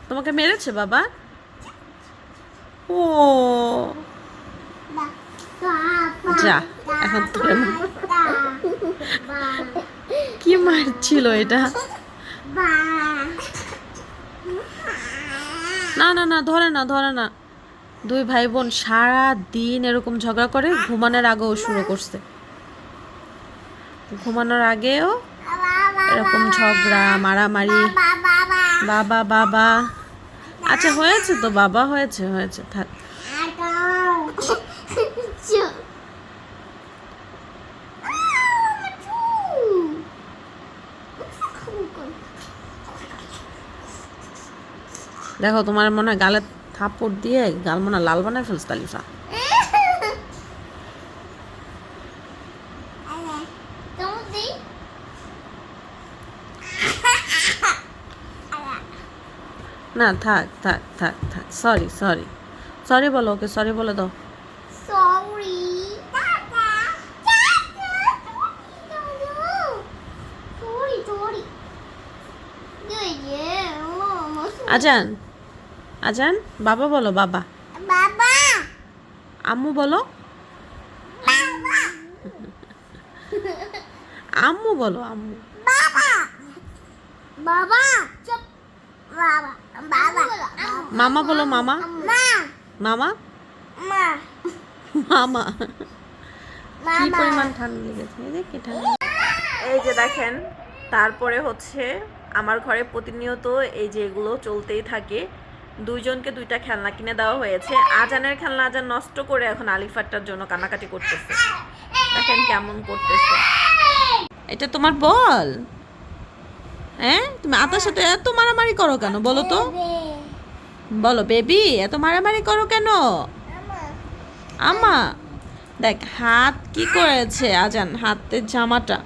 তোমাকে মেরেছে বাবা? ও যা, এখন তোরে কি মারছিল এটা? না না না, ধরে না, ধরে না। দুই ভাই বোন সারা দিন এরকম ঝগড়া করে, ঘুমানোর আগেও শুরু করছে। ঘুমানোর আগেও এরকম ঝগড়া মারামারি। বাবা বাবা, আচ্ছা হয়েছে তো বাবা, হয়েছে হয়েছে, থাক। দেখো তোমার মনে হয় গালে থাপ্পড় দিয়ে গাল মনে হয় লাল বানায় ফেলছে তালিফা। না থাক থাক থাক থাক, সরি সরি সরি বলো ওকে, সরি বলে দাও। আজান, আজান, বাবা বলো, বাবা। বাবা। আম্মু বলো। আম্মু বলো, আম্মু। বাবা। বাবা। বাবা। বাবা। মামা বলো, মামা। মামা। মামা। কি পরিমাণ ঠান্ডা লেগেছে, এই যে কি ঠান্ডা। এই যে দেখেন, তারপরে হচ্ছে আমার ঘরে প্রতিনিয়ত এই যে এগুলো চলতেই থাকে। দুইজনকে দুইটা খেলনা কিনে দেওয়া হয়েছে। আজানের খেলনা আজান নষ্ট করে এখন আলিফারটার জন্য কান্নাকাটি করতেছে। দেখেন কেমন করতেছে। এটা তোমার বল? হ্যাঁ, তুমি আতার সাথে এত মারামারি করো কেন বলো তো? বলো বেবি, এত মারামারি করো কেন? আমা, দেখ হাত কি করেছে আজান, হাতের জামাটা।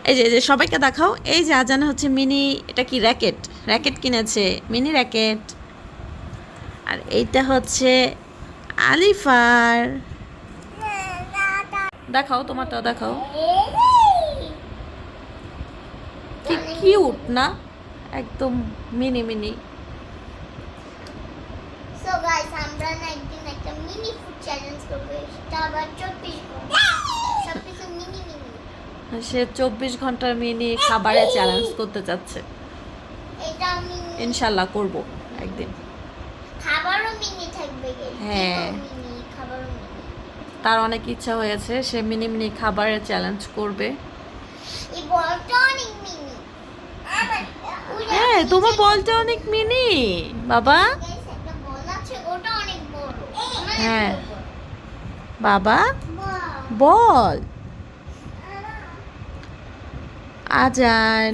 এই যে সবাইকে দেখাও, এই যে আজান হচ্ছে মিনি, এটা কি র্যাকেট, র্যাকেট কিনেছে, মিনি র্যাকেট। আর এইটা হচ্ছে আলিফার। দেখাও তোমারটাও দেখাও, কি কিউট না, একদম মিনি মিনি। সো গাইস, আমরা একদিন একটা মিনি ফুড চ্যালেঞ্জ করব, সেটা আবার 24 ঘন্টা সবকিছু মিনি মিনি। সে 24 ঘন্টার মিনি খাবারের চ্যালেঞ্জ করতে যাচ্ছে। এটা মিনি, ইনশাআল্লাহ করব একদিন। খাবারও মিনি থাকবে। হ্যাঁ, মিনি খাবারও মিনি। তার অনেক ইচ্ছা হয়েছে, সে মিনি মিনি খাবারের চ্যালেঞ্জ করবে। এই বলটা অনেক মিনি। হ্যাঁ, তোমার বলটা অনেক মিনি বাবা। একটা বল আছে, ওটা অনেক বড়। হ্যাঁ বাবা, বল। আজান।